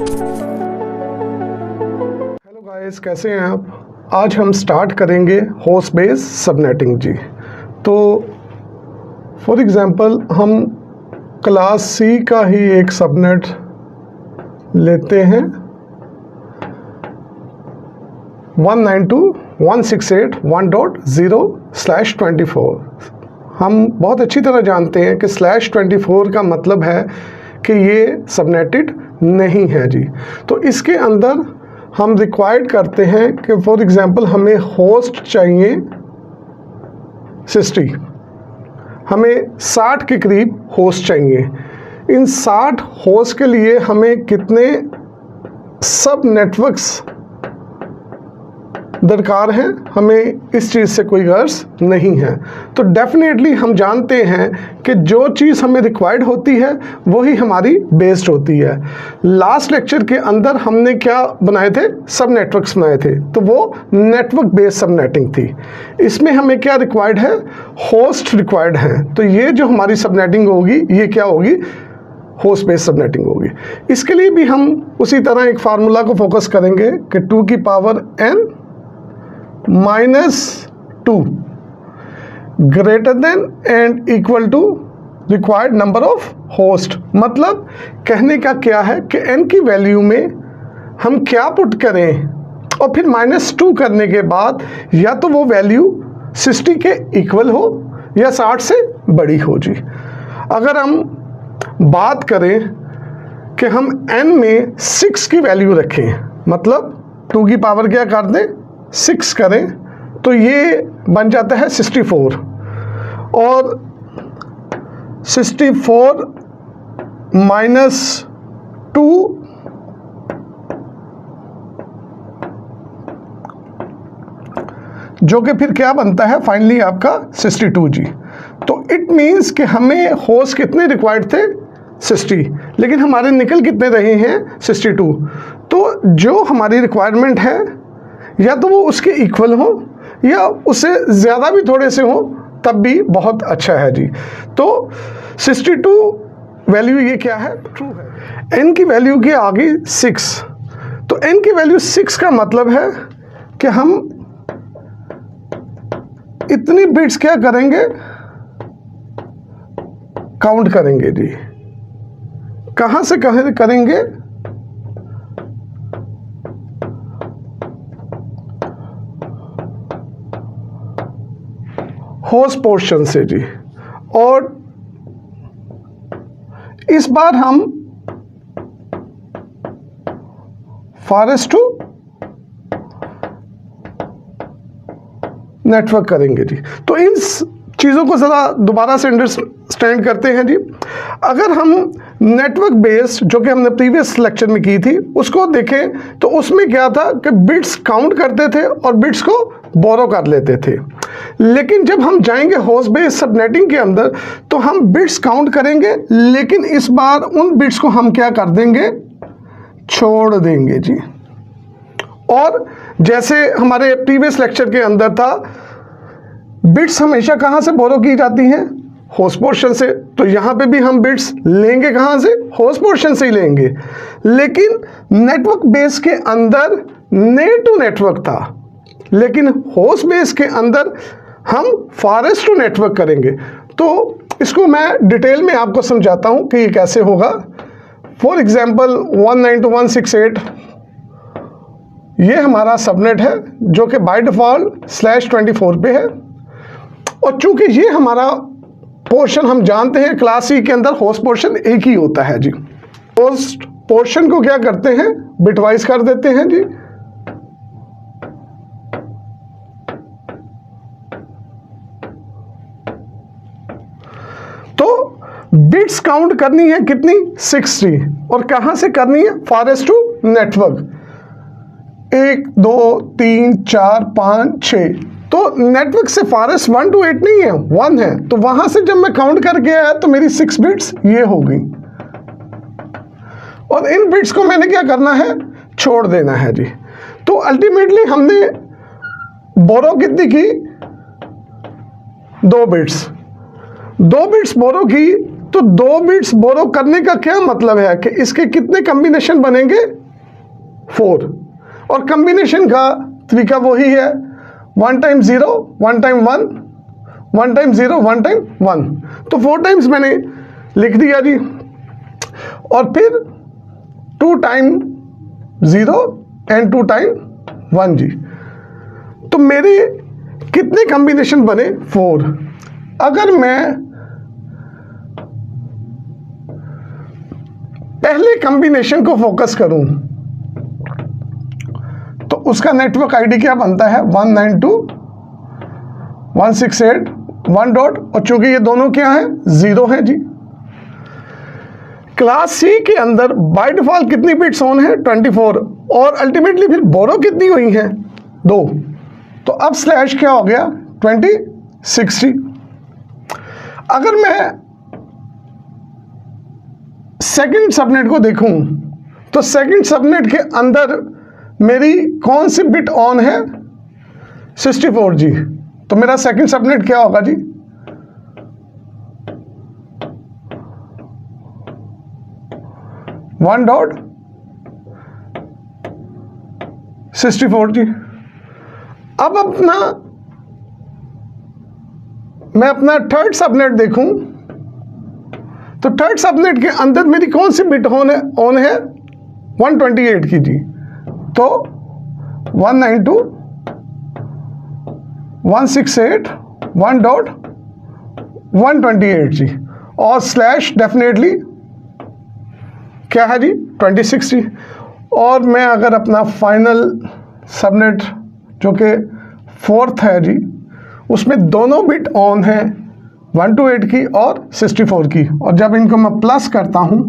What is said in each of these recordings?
Hello guys, कैसे हैं आप। आज हम स्टार्ट करेंगे होस्ट बेस सबनेटिंग जी। तो फॉर एग्जांपल हम क्लास सी का ही एक सबनेट लेते हैं 192.168.1.0/24। हम बहुत अच्छी तरह जानते हैं कि /24 का मतलब है कि ये सबनेटेड नहीं है जी। तो इसके अंदर हम रिक्वायर्ड करते हैं कि फॉर एग्जांपल हमें होस्ट चाहिए 60, हमें 60 के करीब होस्ट चाहिए। इन 60 होस्ट के लिए हमें कितने सब नेटवर्क्स दरकार हैं, हमें इस चीज़ से कोई गर्ज नहीं है। तो डेफिनेटली हम जानते हैं कि जो चीज़ हमें रिक्वायर्ड होती है वही हमारी बेस्ड होती है। लास्ट लेक्चर के अंदर हमने क्या बनाए थे, सब नेटवर्क्स बनाए थे, तो वो नेटवर्क बेस्ड सबनेटिंग थी। इसमें हमें क्या रिक्वायर्ड है, होस्ट रिक्वायर्ड है। तो ये जो हमारी सबनेटिंग होगी ये क्या होगी, होस्ट बेस्ड सबनेटिंग होगी। इसके लिए भी हम उसी तरह एक फार्मूला को फोकस करेंगे कि 2 की power n -2 greater than and equal to required number of host. मतलब कहने का क्या है कि n की वैल्यू में हम क्या पुट करें और फिर -2 करने के बाद या तो वो वैल्यू 60 के इक्वल हो या 60 से बड़ी हो जी। अगर हम बात करें कि हम n में 6 की वैल्यू रखें, मतलब 2 की पावर क्या कर दें 6 करें, तो ये बन जाता है 64। और 64 -2 जो कि फिर क्या बनता है फाइनली आपका 62 जी। तो इट मीन्स कि हमें होस्ट कितने रिक्वायर्ड थे 60, लेकिन हमारे निकल कितने रहे हैं 62। तो जो हमारी रिक्वायरमेंट है या तो वो उसके इक्वल हो या उससे ज़्यादा भी थोड़े से हो, तब भी बहुत अच्छा है जी। तो 62 वैल्यू ये क्या है, ट्रू है। n की वैल्यू के आगे 6, तो n की वैल्यू 6 का मतलब है कि हम इतनी बिट्स क्या करेंगे, काउंट करेंगे जी। कहाँ से कहाँ करेंगे, होस्ट पोर्शन से जी। और इस बार हम फॉरेस्ट टू नेटवर्क करेंगे जी। तो इन चीज़ों को ज़रा दोबारा से अंडरस्टैंड करते हैं जी। अगर हम नेटवर्क बेस्ड जो कि हमने प्रीवियस लेक्चर में की थी उसको देखें तो उसमें क्या था कि बिट्स काउंट करते थे और बिट्स को बोरो कर लेते थे। लेकिन जब हम जाएंगे होस्ट बेस्ड सबनेटिंग के अंदर तो हम बिट्स काउंट करेंगे, लेकिन इस बार उन बिट्स को हम क्या कर देंगे, छोड़ देंगे जी। और जैसे हमारे प्रीवियस लेक्चर के अंदर था, बिट्स हमेशा कहाँ से बोरो की जाती हैं, होस्ट पोर्शन से। तो यहाँ पे भी हम बिट्स लेंगे कहाँ से, होस्ट पोर्शन से ही लेंगे। लेकिन नेटवर्क बेस के अंदर नेट टू नेटवर्क था, लेकिन होस्ट बेस के अंदर हम फॉरेस्ट टू नेटवर्क करेंगे। तो इसको मैं डिटेल में आपको समझाता हूँ कि ये कैसे होगा। फॉर एग्जांपल 192.168 ये हमारा सबनेट है जो कि बाय डिफ़ॉल्ट /24 पे है। और चूंकि ये हमारा पोर्शन हम जानते हैं क्लास सी के अंदर होस्ट पोर्शन एक ही होता है जी। होस्ट पोर्शन को क्या करते हैं, बिटवाइज कर देते हैं जी। तो बिट्स काउंट करनी है कितनी, 60। और कहां से करनी है, फॉरेस्ट टू नेटवर्क। 1 2 3 4 5 6। तो नेटवर्क से फॉरेस्ट 1 to 8 नहीं है, 1 है। तो वहां से जब मैं काउंट करके आया तो मेरी 6 बिट्स ये हो गई। और इन बिट्स को मैंने क्या करना है, छोड़ देना है जी। तो अल्टीमेटली हमने बोरो कितनी की, 2 बिट्स बोरो की तो 2 बिट्स बोरो करने का क्या मतलब है कि इसके कितने कॉम्बिनेशन बनेंगे, 4, और कॉम्बिनेशन का तरीका वही है 1 टाइम 0 1 टाइम 1 1 टाइम 0 1 टाइम 1, तो 4 टाइम्स मैंने लिख दिया जी, और फिर 2 टाइम 0 एंड 2 टाइम 1 जी। तो मेरे कितने कॉम्बिनेशन बने, 4। अगर मैं पहले कॉम्बिनेशन को फोकस करूं तो उसका नेटवर्क आईडी क्या बनता है, 192.168.1 डॉट, और चूंकि ये दोनों क्या है, 0 है जी। क्लास सी के अंदर बाय डिफॉल्ट कितनी बिट्स ऑन है, 24, और अल्टीमेटली फिर बोरो कितनी हुई है, 2, तो अब स्लैश क्या हो गया, 2060। अगर मैं सेकंड सबनेट को देखूं तो सेकंड सबनेट के अंदर मेरी कौन सी बिट ऑन है, 64 जी। तो मेरा सेकंड सबनेट क्या होगा जी, 1.64 जी। अब मैं अपना थर्ड सबनेट देखूं तो थर्ड सबनेट के अंदर मेरी कौन सी बिट ऑन है 128 की जी। तो 192.168.1.128 जी, और स्लैश डेफिनेटली क्या है जी, 2060। और मैं अगर अपना फाइनल सबनेट जो कि 4th है जी, उसमें दोनों बिट ऑन है 128 की और 64 की, और जब इनको मैं प्लस करता हूं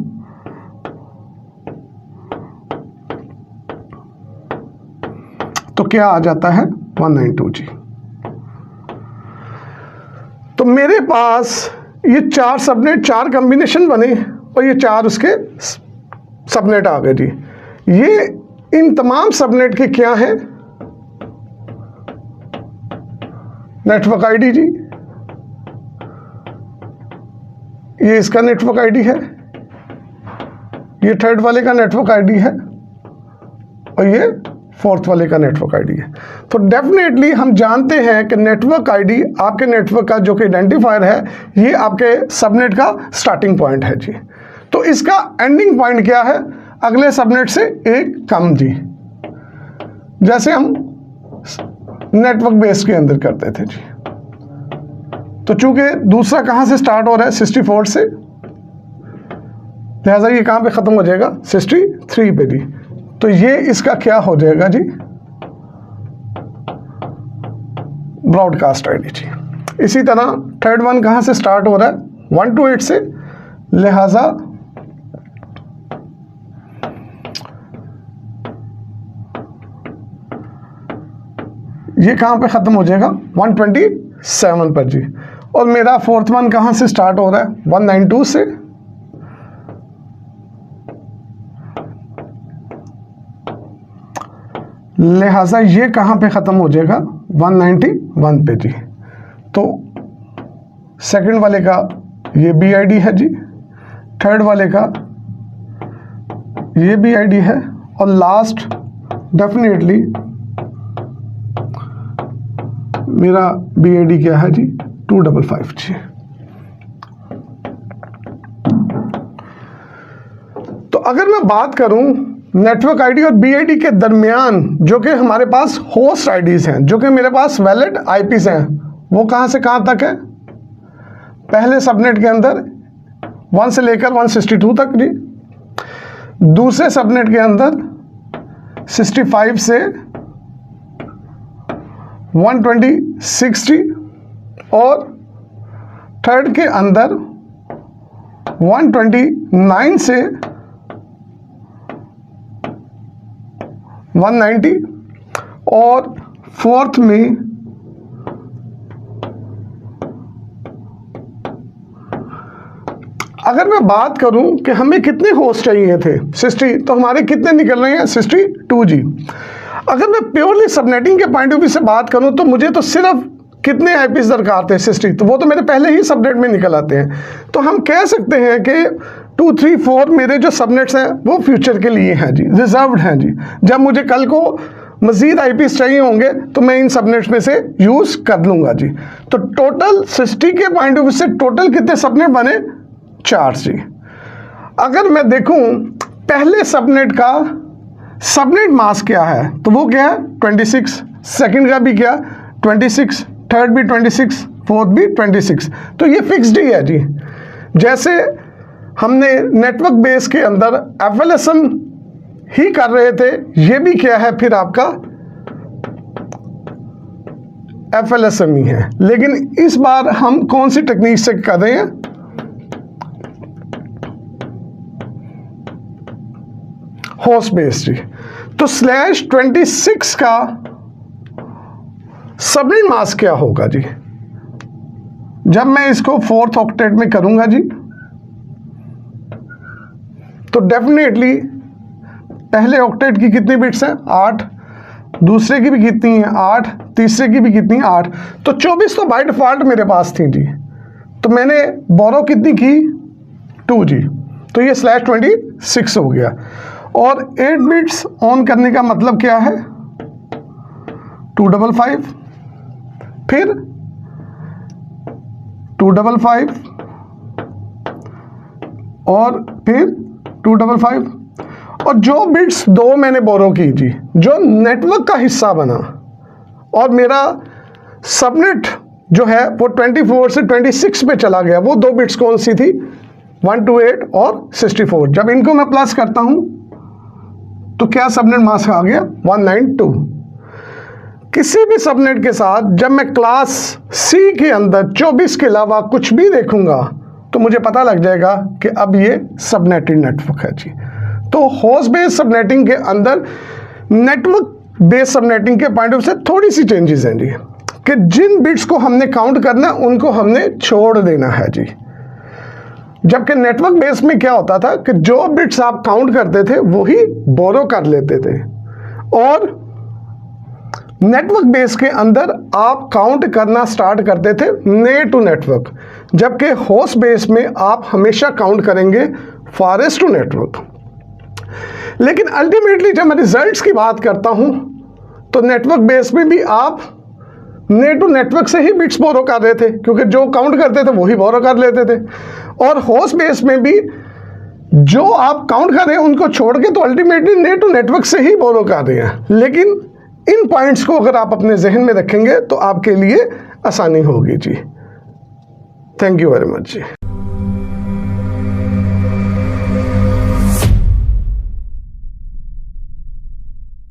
तो क्या आ जाता है, 192 जी। तो मेरे पास ये 4 सबनेट, 4 कॉम्बिनेशन बने, और ये 4 उसके सबनेट आ गए जी। ये इन तमाम सबनेट के क्या है, नेटवर्क आईडी जी। ये इसका नेटवर्क आईडी है, ये थर्ड वाले का नेटवर्क आईडी है, और ये 4th वाले का नेटवर्क आईडी है। तो डेफिनेटली हम जानते हैं कि नेटवर्क आईडी आपके नेटवर्क का जो कि आइडेंटिफायर है, ये आपके सबनेट का स्टार्टिंग पॉइंट है जी। तो इसका एंडिंग पॉइंट क्या है, अगले सबनेट से एक कम जी, जैसे हम नेटवर्क बेस के अंदर करते थे जी। तो चूंकि दूसरा कहां से स्टार्ट हो रहा है, 64 से, लिहाजा ये कहां पे खत्म हो जाएगा, 63 पे जी। तो ये इसका क्या हो जाएगा जी, ब्रॉडकास्ट आईडी जी। इसी तरह थर्ड वन कहां से स्टार्ट हो रहा है, 128 से, लिहाजा ये कहां पे खत्म हो जाएगा, 127 पर जी। और मेरा 4th वन कहां से स्टार्ट हो रहा है, 192 से, लिहाजा ये कहां पे खत्म हो जाएगा, 191 पे जी। तो सेकंड वाले का ये बी आई डी है जी, थर्ड वाले का ये बी आई डी है, और लास्ट डेफिनेटली मेरा बी आई डी क्या है जी, 255 जी। तो अगर मैं बात करूं नेटवर्क आईडी और बीआईडी के दरमियान जो कि हमारे पास होस्ट आईडीज हैं, जो कि मेरे पास वैलिड आईपीस हैं, वो कहां से कहां तक है, पहले सबनेट के अंदर 1 से लेकर 162 तक जी, दूसरे सबनेट के अंदर 65 से 126 और थर्ड के अंदर 129 से 190 और फोर्थ में अगर मैं बात करूं कि हमें कितने होस्ट चाहिए थे 60, तो हमारे कितने निकल रहे हैं 62 जी। अगर मैं प्योरली सबनेटिंग के पॉइंट ऑफ व्यू से बात करूं तो मुझे तो सिर्फ कितने आईपीस दरकार थे 60, तो वो तो मेरे पहले ही सबनेट में निकल आते हैं। तो हम कह सकते हैं कि 2, 3, 4 मेरे जो सबनेट्स हैं वो फ्यूचर के लिए हैं जी, रिजर्व्ड हैं जी। जब मुझे कल को मज़ीद आईपीस चाहिए होंगे तो मैं इन सबनेट्स में से यूज़ कर लूँगा जी। तो टोटल 60 के पॉइंट ऑफ व्यू से टोटल कितने सबनेट बने? 4 जी। अगर मैं देखूँ पहले सबनेट का सबनेट मास्क क्या है, तो वो क्या है 26, सेकंड का भी क्या 26, थर्ड भी 26, फोर्थ भी 26। तो ये फिक्स्ड ही है जी। जैसे हमने नेटवर्क बेस के अंदर FLSM ही कर रहे थे, ये भी क्या है फिर आपका FLSM ही है, लेकिन इस बार हम कौन सी टेक्निक से कर रहे हैं? होस्ट बेस जी। तो /26 का सबनेट मास्क क्या होगा जी? जब मैं इसको 4th ऑक्टेट में करूंगा जी, तो डेफिनेटली पहले ऑक्टेट की कितनी बिट्स हैं? 8, दूसरे की भी कितनी है? 8, तीसरे की भी कितनी? 8। तो 24 तो बाय डिफॉल्ट मेरे पास थी जी। तो मैंने बोरो कितनी की? 2 जी। तो ये /26 हो गया। और 8 बिट्स ऑन करने का मतलब क्या है? 255, फिर 255 और फिर 255, और जो बिट्स 2 मैंने बोरो की जी, जो नेटवर्क का हिस्सा बना, और मेरा सबनेट जो है वो 24 से 26 पे चला गया, वो 2 बिट्स कौन सी थी? 128 और 64। जब इनको मैं प्लस करता हूं तो क्या सबनेट मास्क आ गया? 192। किसी भी सबनेट के साथ जब मैं क्लास C के अंदर 24 के अलावा कुछ भी देखूंगा तो मुझे पता लग जाएगा कि अब ये सबनेटेड नेटवर्क है जी। तो होस्ट बेस्ड सबनेटिंग के अंदर नेटवर्क बेस्ड सबनेटिंग के पॉइंट ऑफ से थोड़ी सी चेंजेस हैं जी, कि जिन बिट्स को हमने काउंट करना उनको हमने छोड़ देना है जी। जबकि नेटवर्क बेस में क्या होता था कि जो बिट्स आप काउंट करते थे वही बोरो कर लेते थे, और नेटवर्क बेस के अंदर आप काउंट करना स्टार्ट करते थे नेट टू नेटवर्क, जबकि होस्ट बेस में आप हमेशा काउंट करेंगे फॉरेस्ट टू नेटवर्क। लेकिन अल्टीमेटली जब मैं रिजल्ट्स की बात करता हूं तो नेटवर्क बेस में भी आप नेट टू नेटवर्क से ही बिट्स बोरो कर रहे थे, क्योंकि जो काउंट करते थे वही बोरो कर लेते थे। और होस्ट बेस में भी जो आप काउंट कर रहे हैं उनको छोड़ के तो अल्टीमेटली नेट टू नेटवर्क से ही बोरो कर रहे हैं। लेकिन इन पॉइंट्स को अगर आप अपने जहन में रखेंगे तो आपके लिए आसानी होगी जी। Thank you very much ji.